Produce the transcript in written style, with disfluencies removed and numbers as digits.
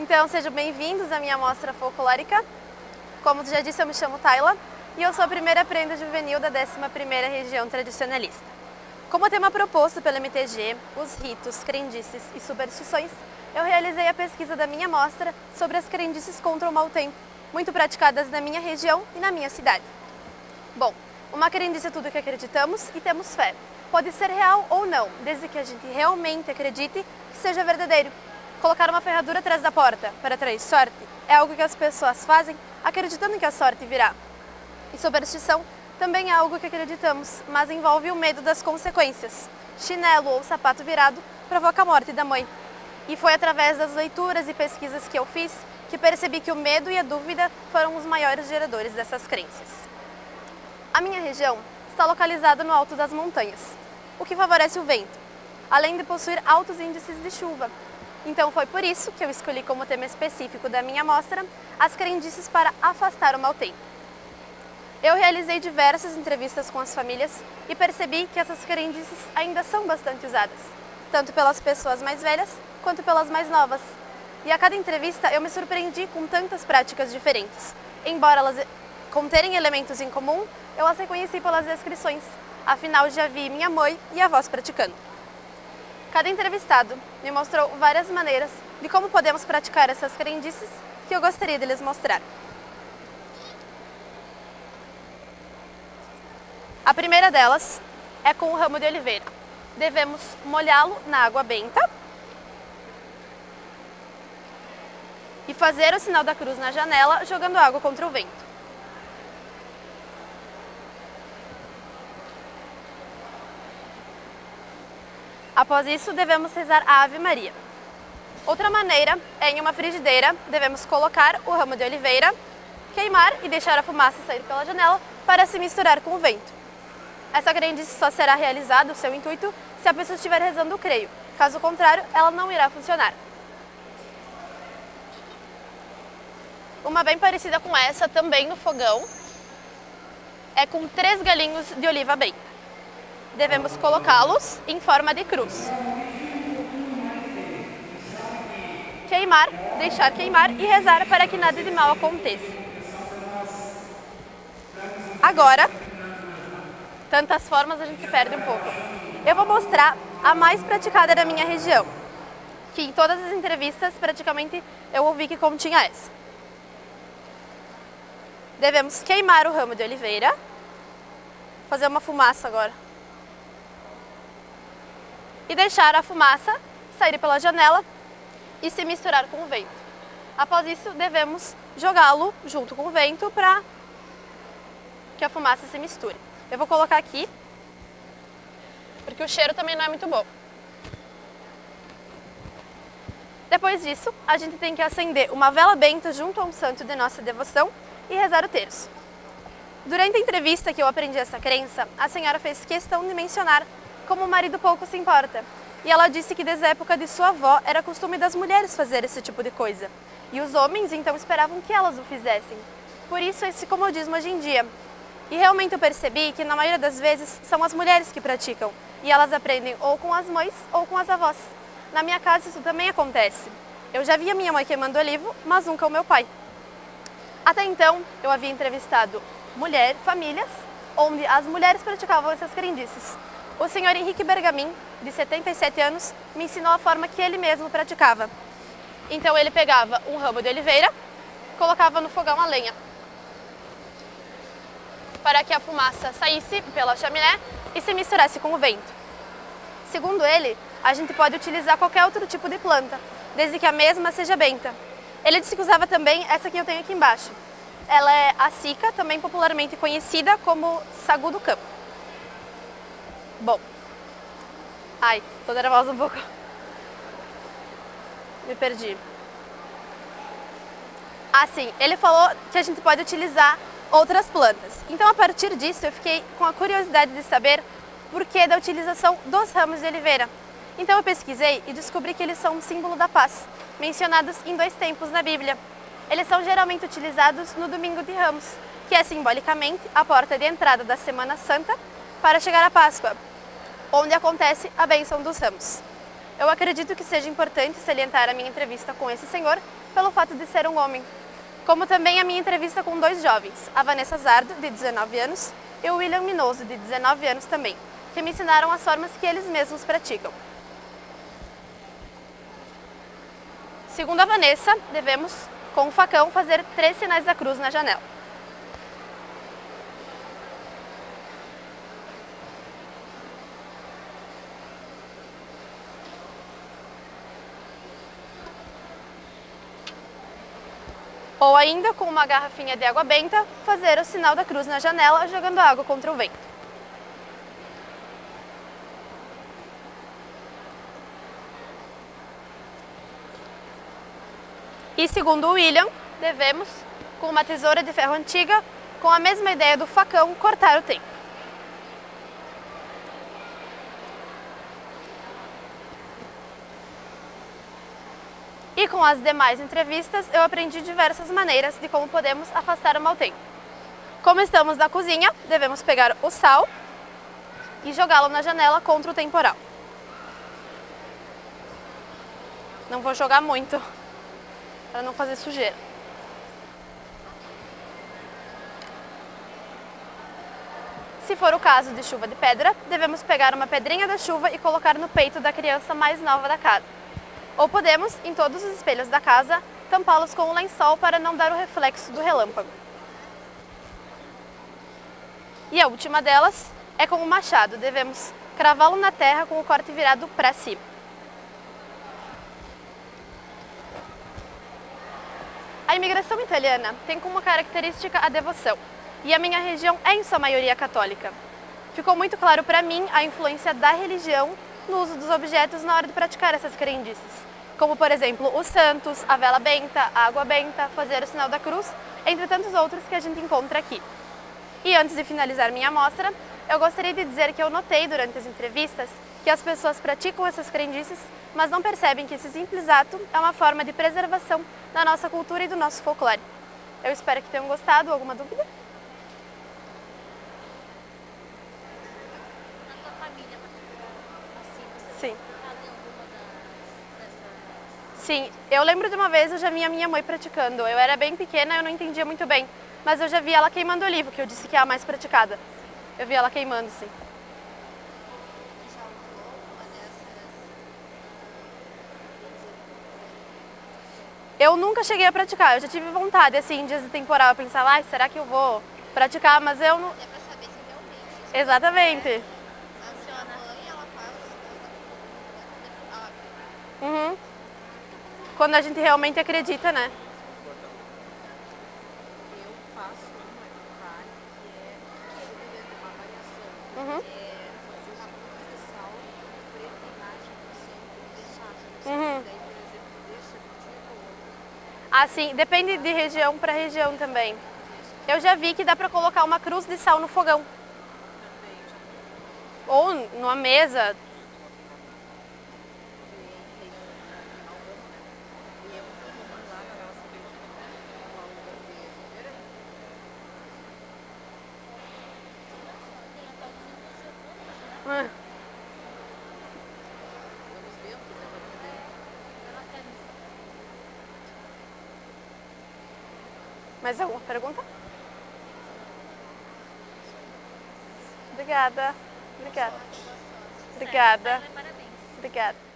Então sejam bem-vindos à minha mostra folclórica. Como já disse, eu me chamo Tayla e eu sou a primeira prenda juvenil da 11ª Região Tradicionalista. Como tema proposto pela MTG, os ritos, crendices e superstições, eu realizei a pesquisa da minha mostra sobre as crendices contra o mau tempo, muito praticadas na minha região e na minha cidade. Bom, uma crendice é tudo que acreditamos e temos fé. Pode ser real ou não, desde que a gente realmente acredite que seja verdadeiro. Colocar uma ferradura atrás da porta para atrair sorte é algo que as pessoas fazem acreditando que a sorte virá. E superstição também é algo que acreditamos, mas envolve o medo das consequências. Chinelo ou sapato virado provoca a morte da mãe. E foi através das leituras e pesquisas que eu fiz que percebi que o medo e a dúvida foram os maiores geradores dessas crenças. A minha região está localizada no alto das montanhas, o que favorece o vento, além de possuir altos índices de chuva. Então foi por isso que eu escolhi como tema específico da minha mostra as crendices para afastar o mau tempo. Eu realizei diversas entrevistas com as famílias e percebi que essas crendices ainda são bastante usadas, tanto pelas pessoas mais velhas quanto pelas mais novas. E a cada entrevista eu me surpreendi com tantas práticas diferentes. Embora elas conterem elementos em comum, eu as reconheci pelas descrições, afinal já vi minha mãe e avós praticando. Cada entrevistado me mostrou várias maneiras de como podemos praticar essas crendices que eu gostaria de lhes mostrar. A primeira delas é com o ramo de oliveira. Devemos molhá-lo na água benta e fazer o sinal da cruz na janela, jogando água contra o vento. Após isso, devemos rezar a Ave Maria. Outra maneira é em uma frigideira, devemos colocar o ramo de oliveira, queimar e deixar a fumaça sair pela janela para se misturar com o vento. Essa crendice só será realizada, o seu intuito, se a pessoa estiver rezando o creio. Caso contrário, ela não irá funcionar. Uma bem parecida com essa, também no fogão, é com 3 galinhos de oliva benta. Devemos colocá-los em forma de cruz. Queimar, deixar queimar e rezar para que nada de mal aconteça. Agora, tantas formas a gente se perde um pouco. Eu vou mostrar a mais praticada da minha região, que em todas as entrevistas praticamente eu ouvi que continha essa. Devemos queimar o ramo de oliveira, fazer uma fumaça agora, e deixar a fumaça sair pela janela e se misturar com o vento. Após isso, devemos jogá-lo junto com o vento para que a fumaça se misture. Eu vou colocar aqui, porque o cheiro também não é muito bom. Depois disso, a gente tem que acender uma vela benta junto a um santo de nossa devoção e rezar o terço. Durante a entrevista que eu aprendi essa crença, a senhora fez questão de mencionar como o marido pouco se importa. E ela disse que desde a época de sua avó era costume das mulheres fazer esse tipo de coisa. E os homens então esperavam que elas o fizessem. Por isso esse comodismo hoje em dia. E realmente eu percebi que na maioria das vezes são as mulheres que praticam. E elas aprendem ou com as mães ou com as avós. Na minha casa isso também acontece. Eu já vi a minha mãe queimando olivo, mas nunca o meu pai. Até então eu havia entrevistado famílias onde as mulheres praticavam essas crendices. O senhor Henrique Bergamin, de 77 anos, me ensinou a forma que ele mesmo praticava. Então ele pegava um ramo de oliveira, colocava no fogão a lenha, para que a fumaça saísse pela chaminé e se misturasse com o vento. Segundo ele, a gente pode utilizar qualquer outro tipo de planta, desde que a mesma seja benta. Ele disse que usava também essa que eu tenho aqui embaixo. Ela é a sica, também popularmente conhecida como sagu do campo. Bom, tô nervosa um pouco. Me perdi. Sim, ele falou que a gente pode utilizar outras plantas. Então, a partir disso, eu fiquei com a curiosidade de saber por que da utilização dos ramos de oliveira. Então, eu pesquisei e descobri que eles são um símbolo da paz, mencionados em 2 tempos na Bíblia. Eles são geralmente utilizados no Domingo de Ramos, que é simbolicamente a porta de entrada da Semana Santa para chegar à Páscoa, onde acontece a bênção dos ramos. Eu acredito que seja importante salientar a minha entrevista com esse senhor pelo fato de ser um homem, como também a minha entrevista com 2 jovens, a Vanessa Zardo, de 19 anos, e o William Minoso, de 19 anos também, que me ensinaram as formas que eles mesmos praticam. Segundo a Vanessa, devemos, com o facão, fazer 3 sinais da cruz na janela. Ou ainda, com uma garrafinha de água benta, fazer o sinal da cruz na janela, jogando água contra o vento. E segundo o William, devemos, com uma tesoura de ferro antiga, com a mesma ideia do facão, cortar o tempo. E com as demais entrevistas, eu aprendi diversas maneiras de como podemos afastar o mau tempo. Como estamos na cozinha, devemos pegar o sal e jogá-lo na janela contra o temporal. Não vou jogar muito, para não fazer sujeira. Se for o caso de chuva de pedra, devemos pegar uma pedrinha da chuva e colocar no peito da criança mais nova da casa. Ou podemos, em todos os espelhos da casa, tampá-los com um lençol para não dar o reflexo do relâmpago. E a última delas é com o machado. Devemos cravá-lo na terra com o corte virado para cima. A imigração italiana tem como característica a devoção, e a minha região é em sua maioria católica. Ficou muito claro para mim a influência da religião no uso dos objetos na hora de praticar essas crendices, como por exemplo os santos, a vela benta, a água benta, fazer o sinal da cruz, entre tantos outros que a gente encontra aqui. E antes de finalizar minha amostra, eu gostaria de dizer que eu notei durante as entrevistas que as pessoas praticam essas crendices, mas não percebem que esse simples ato é uma forma de preservação da nossa cultura e do nosso folclore. Eu espero que tenham gostado. Alguma dúvida? Sim. Sim, eu lembro de uma vez eu já vi a minha mãe praticando. Eu era bem pequena, eu não entendia muito bem, mas eu já vi ela queimando olivo, que eu disse que é a mais praticada. Eu vi ela queimando, sim. Eu nunca cheguei a praticar, eu já tive vontade, assim, em dias de temporal, eu pensava, ai, será que eu vou praticar, mas eu não... É pra saber se realmente. Exatamente. Funciona. A mãe, ela faz Uhum. Quando a gente realmente acredita, né? Eu faço uma carne que é uma variação. Uhum. É fazer uma cruz de sal preta e imagem no centro de chá. Uhum. Daí, por exemplo, deixa de um dia para o outro. Ah, sim, depende de região para região também. Eu já vi que dá para colocar uma cruz de sal no fogão. Ou numa mesa. Ah. Mais alguma pergunta? Obrigada. Obrigada. Obrigada. Parabéns. Obrigada.